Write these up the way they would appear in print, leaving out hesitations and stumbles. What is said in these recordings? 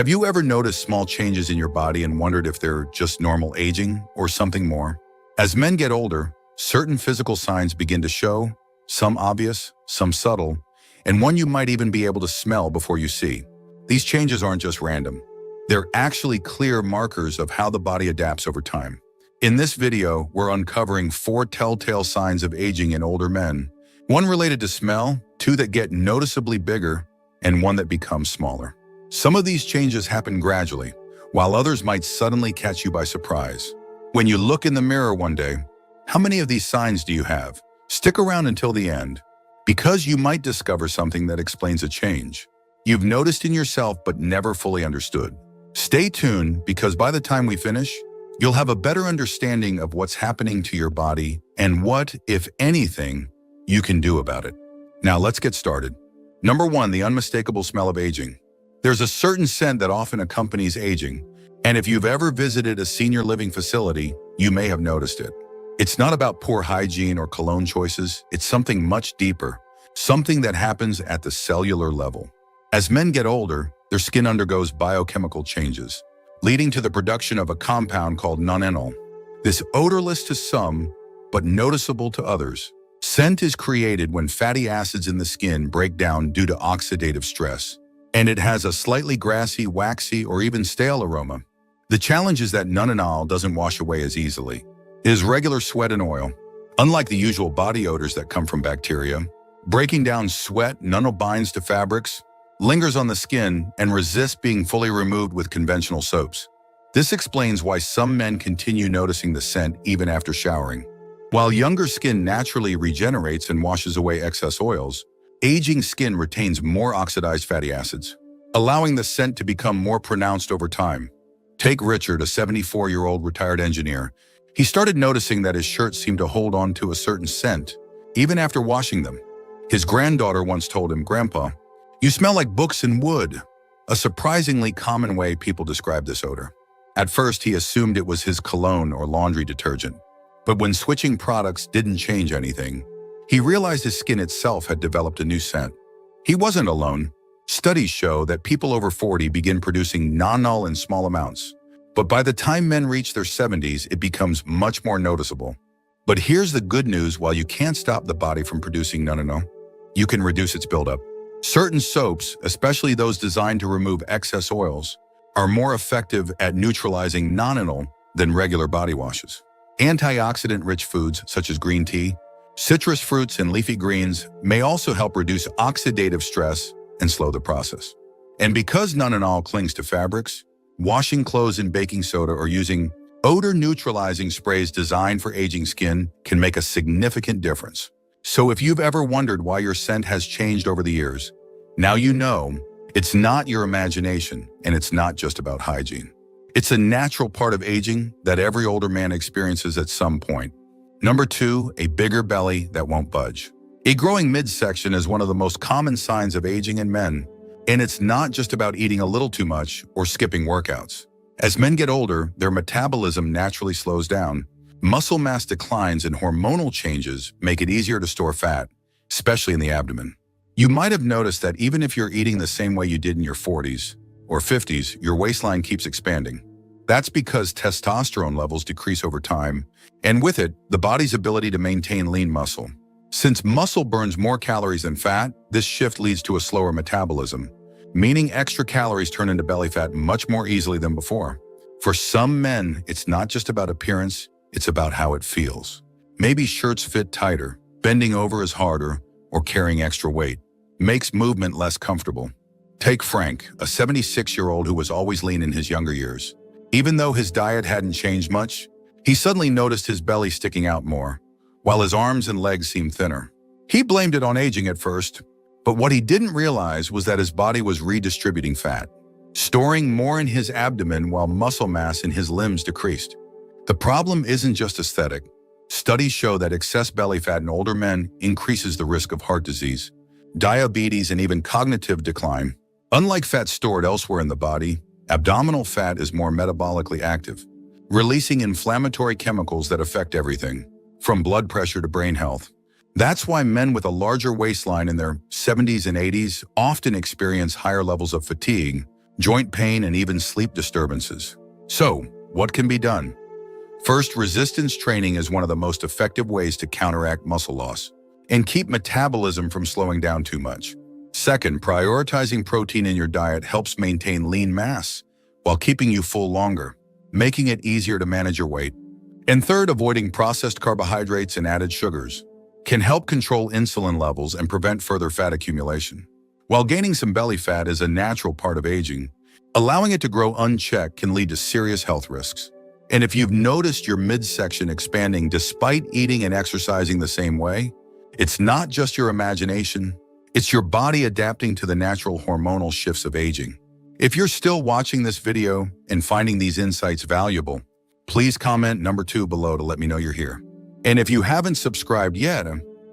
Have you ever noticed small changes in your body and wondered if they're just normal aging or something more? As men get older, certain physical signs begin to show, some obvious, some subtle, and one you might even be able to smell before you see. These changes aren't just random. They're actually clear markers of how the body adapts over time. In this video, we're uncovering 4 telltale signs of aging in older men. 1 related to smell, 2 that get noticeably bigger, and 1 that becomes smaller. Some of these changes happen gradually, while others might suddenly catch you by surprise. When you look in the mirror one day, how many of these signs do you have? Stick around until the end, because you might discover something that explains a change you've noticed in yourself but never fully understood. Stay tuned, because by the time we finish, you'll have a better understanding of what's happening to your body and what, if anything, you can do about it. Now let's get started. Number 1, the unmistakable smell of aging. There's a certain scent that often accompanies aging, and if you've ever visited a senior living facility, you may have noticed it. It's not about poor hygiene or cologne choices, it's something much deeper, something that happens at the cellular level. As men get older, their skin undergoes biochemical changes, leading to the production of a compound called nonenal. This odorless to some, but noticeable to others. Scent is created when fatty acids in the skin break down due to oxidative stress, and it has a slightly grassy, waxy, or even stale aroma. The challenge is that nonenal doesn't wash away as easily. It is regular sweat and oil. Unlike the usual body odors that come from bacteria, breaking down sweat, nonenal binds to fabrics, lingers on the skin, and resists being fully removed with conventional soaps. This explains why some men continue noticing the scent even after showering. While younger skin naturally regenerates and washes away excess oils, aging skin retains more oxidized fatty acids, allowing the scent to become more pronounced over time. Take Richard, a 74-year-old retired engineer. He started noticing that his shirts seemed to hold on to a certain scent, even after washing them. His granddaughter once told him, "Grandpa, you smell like books and wood," a surprisingly common way people describe this odor. At first, he assumed it was his cologne or laundry detergent. But when switching products didn't change anything, he realized his skin itself had developed a new scent. He wasn't alone. Studies show that people over 40 begin producing nonenal in small amounts. But by the time men reach their 70s, it becomes much more noticeable. But here's the good news: while you can't stop the body from producing nonenal, you can reduce its buildup. Certain soaps, especially those designed to remove excess oils, are more effective at neutralizing nonenal than regular body washes. Antioxidant-rich foods such as green tea, citrus fruits, and leafy greens may also help reduce oxidative stress and slow the process. And because nonenal clings to fabrics, washing clothes in baking soda or using odor-neutralizing sprays designed for aging skin can make a significant difference. So if you've ever wondered why your scent has changed over the years, now you know it's not your imagination, and it's not just about hygiene. It's a natural part of aging that every older man experiences at some point. Number 2, a bigger belly that won't budge. A growing midsection is one of the most common signs of aging in men, and it's not just about eating a little too much or skipping workouts. As men get older, their metabolism naturally slows down. Muscle mass declines and hormonal changes make it easier to store fat, especially in the abdomen. You might have noticed that even if you're eating the same way you did in your 40s or 50s, your waistline keeps expanding. That's because testosterone levels decrease over time, and with it, the body's ability to maintain lean muscle. Since muscle burns more calories than fat, this shift leads to a slower metabolism, meaning extra calories turn into belly fat much more easily than before. For some men, it's not just about appearance, it's about how it feels. Maybe shirts fit tighter, bending over is harder, or carrying extra weight makes movement less comfortable. Take Frank, a 76-year-old who was always lean in his younger years. Even though his diet hadn't changed much, he suddenly noticed his belly sticking out more, while his arms and legs seemed thinner. He blamed it on aging at first, but what he didn't realize was that his body was redistributing fat, storing more in his abdomen while muscle mass in his limbs decreased. The problem isn't just aesthetic. Studies show that excess belly fat in older men increases the risk of heart disease, diabetes, and even cognitive decline. Unlike fat stored elsewhere in the body, abdominal fat is more metabolically active, releasing inflammatory chemicals that affect everything, from blood pressure to brain health. That's why men with a larger waistline in their 70s and 80s often experience higher levels of fatigue, joint pain, and even sleep disturbances. So, what can be done? First, resistance training is one of the most effective ways to counteract muscle loss and keep metabolism from slowing down too much. Second, prioritizing protein in your diet helps maintain lean mass while keeping you full longer, making it easier to manage your weight. And third, avoiding processed carbohydrates and added sugars can help control insulin levels and prevent further fat accumulation. While gaining some belly fat is a natural part of aging, allowing it to grow unchecked can lead to serious health risks. And if you've noticed your midsection expanding despite eating and exercising the same way, it's not just your imagination, it's your body adapting to the natural hormonal shifts of aging. If you're still watching this video and finding these insights valuable, please comment number 2 below to let me know you're here. And if you haven't subscribed yet,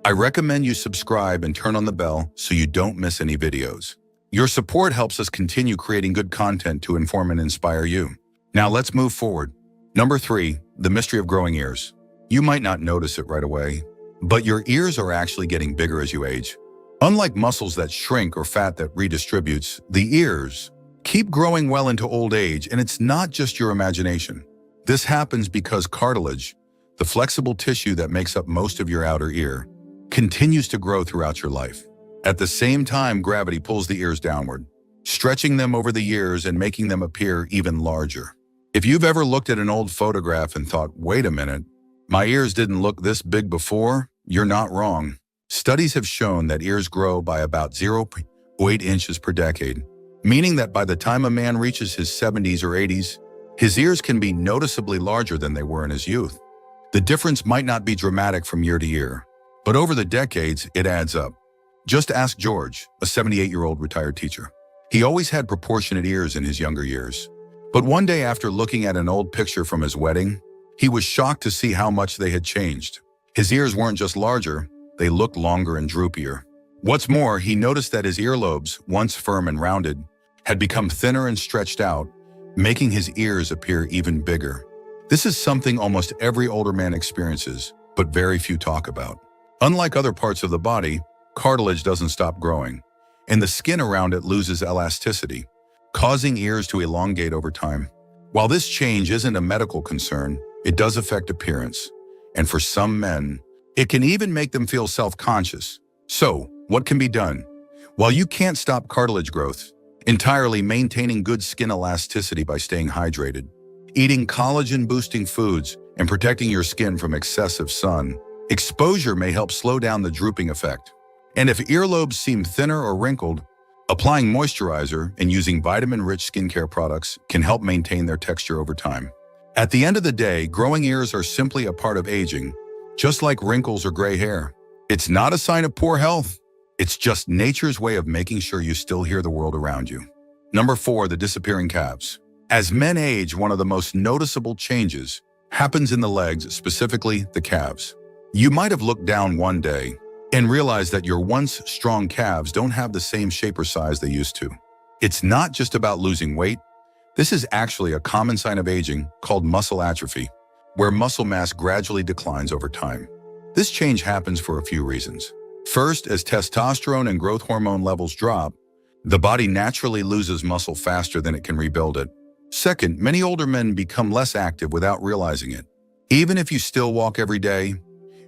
I recommend you subscribe and turn on the bell so you don't miss any videos. Your support helps us continue creating good content to inform and inspire you. Now let's move forward. Number 3, the mystery of growing ears. You might not notice it right away, but your ears are actually getting bigger as you age. Unlike muscles that shrink or fat that redistributes, the ears keep growing well into old age, and it's not just your imagination. This happens because cartilage, the flexible tissue that makes up most of your outer ear, continues to grow throughout your life. At the same time, gravity pulls the ears downward, stretching them over the years and making them appear even larger. If you've ever looked at an old photograph and thought, wait a minute, my ears didn't look this big before, you're not wrong. Studies have shown that ears grow by about 0.8 inches per decade, meaning that by the time a man reaches his 70s or 80s, his ears can be noticeably larger than they were in his youth. The difference might not be dramatic from year to year, but over the decades, it adds up. Just ask George, a 78-year-old retired teacher. He always had proportionate ears in his younger years. But one day after looking at an old picture from his wedding, he was shocked to see how much they had changed. His ears weren't just larger, they looked longer and droopier. What's more, he noticed that his earlobes, once firm and rounded, had become thinner and stretched out, making his ears appear even bigger. This is something almost every older man experiences, but very few talk about. Unlike other parts of the body, cartilage doesn't stop growing, and the skin around it loses elasticity, causing ears to elongate over time. While this change isn't a medical concern, it does affect appearance, and for some men, it can even make them feel self-conscious. So, what can be done? While you can't stop cartilage growth entirely, maintaining good skin elasticity by staying hydrated, eating collagen-boosting foods, and protecting your skin from excessive sun exposure may help slow down the drooping effect. And if earlobes seem thinner or wrinkled, applying moisturizer and using vitamin-rich skincare products can help maintain their texture over time. At the end of the day, growing ears are simply a part of aging, just like wrinkles or gray hair. It's not a sign of poor health. It's just nature's way of making sure you still hear the world around you. Number 4, the disappearing calves. As men age, one of the most noticeable changes happens in the legs, specifically the calves. You might have looked down one day and realized that your once strong calves don't have the same shape or size they used to. It's not just about losing weight. This is actually a common sign of aging called muscle atrophy, where muscle mass gradually declines over time. This change happens for a few reasons. First, as testosterone and growth hormone levels drop, the body naturally loses muscle faster than it can rebuild it. Second, many older men become less active without realizing it. Even if you still walk every day,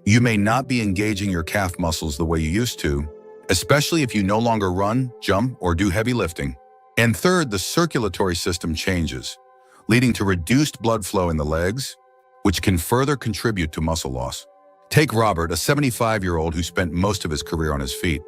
you may not be engaging your calf muscles the way you used to, especially if you no longer run, jump, or do heavy lifting. And third, the circulatory system changes, leading to reduced blood flow in the legs, which can further contribute to muscle loss. Take Robert, a 75-year-old who spent most of his career on his feet.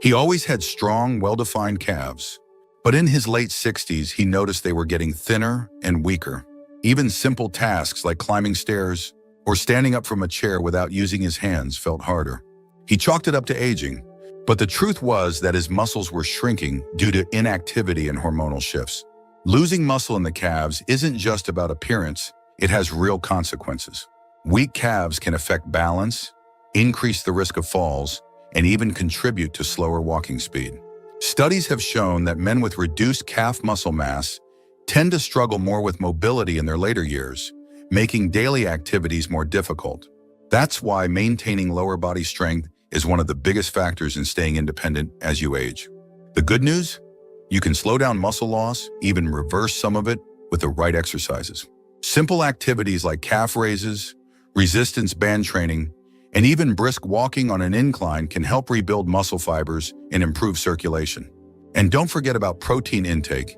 He always had strong, well-defined calves, but in his late 60s, he noticed they were getting thinner and weaker. Even simple tasks like climbing stairs or standing up from a chair without using his hands felt harder. He chalked it up to aging, but the truth was that his muscles were shrinking due to inactivity and hormonal shifts. Losing muscle in the calves isn't just about appearance, it has real consequences. Weak calves can affect balance, increase the risk of falls, and even contribute to slower walking speed. Studies have shown that men with reduced calf muscle mass tend to struggle more with mobility in their later years, making daily activities more difficult. That's why maintaining lower body strength is one of the biggest factors in staying independent as you age. The good news? You can slow down muscle loss, even reverse some of it with the right exercises. Simple activities like calf raises, resistance band training, and even brisk walking on an incline can help rebuild muscle fibers and improve circulation. And don't forget about protein intake.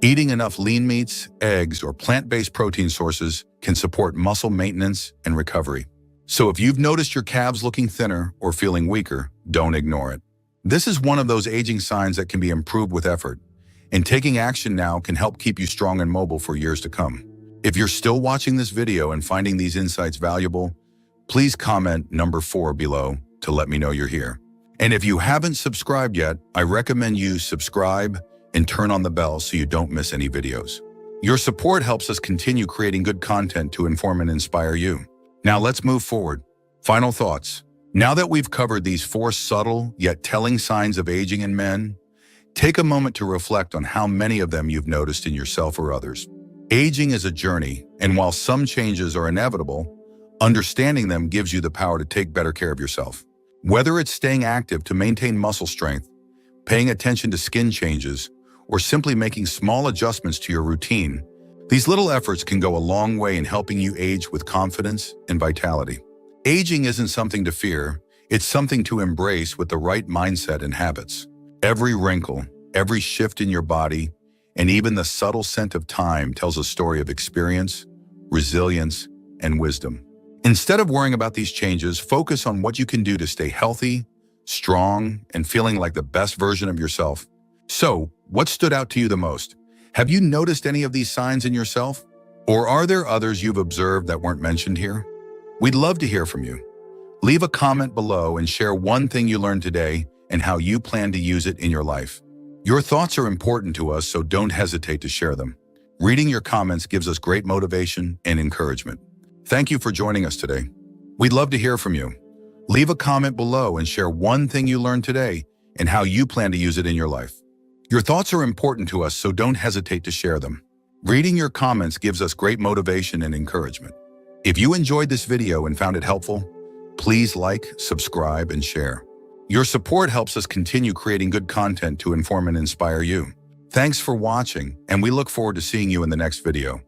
Eating enough lean meats, eggs, or plant-based protein sources can support muscle maintenance and recovery. So if you've noticed your calves looking thinner or feeling weaker, don't ignore it. This is one of those aging signs that can be improved with effort, and taking action now can help keep you strong and mobile for years to come. If you're still watching this video and finding these insights valuable, please comment number 4 below to let me know you're here. And if you haven't subscribed yet, I recommend you subscribe and turn on the bell so you don't miss any videos. Your support helps us continue creating good content to inform and inspire you. Now let's move forward. Final thoughts. Now that we've covered these 4 subtle yet telling signs of aging in men, take a moment to reflect on how many of them you've noticed in yourself or others. Aging is a journey, and while some changes are inevitable, understanding them gives you the power to take better care of yourself. Whether it's staying active to maintain muscle strength, paying attention to skin changes, or simply making small adjustments to your routine, these little efforts can go a long way in helping you age with confidence and vitality. Aging isn't something to fear, it's something to embrace with the right mindset and habits. Every wrinkle, every shift in your body, and even the subtle scent of time tells a story of experience, resilience, and wisdom. Instead of worrying about these changes, focus on what you can do to stay healthy, strong, and feeling like the best version of yourself. So, what stood out to you the most? Have you noticed any of these signs in yourself? Or are there others you've observed that weren't mentioned here? We'd love to hear from you. Leave a comment below and share one thing you learned today and how you plan to use it in your life. Your thoughts are important to us, so don't hesitate to share them. Reading your comments gives us great motivation and encouragement. Thank you for joining us today. We'd love to hear from you. Leave a comment below and share one thing you learned today and how you plan to use it in your life. Your thoughts are important to us, so don't hesitate to share them. Reading your comments gives us great motivation and encouragement. If you enjoyed this video and found it helpful, please like, subscribe, and share. Your support helps us continue creating good content to inform and inspire you. Thanks for watching, and we look forward to seeing you in the next video.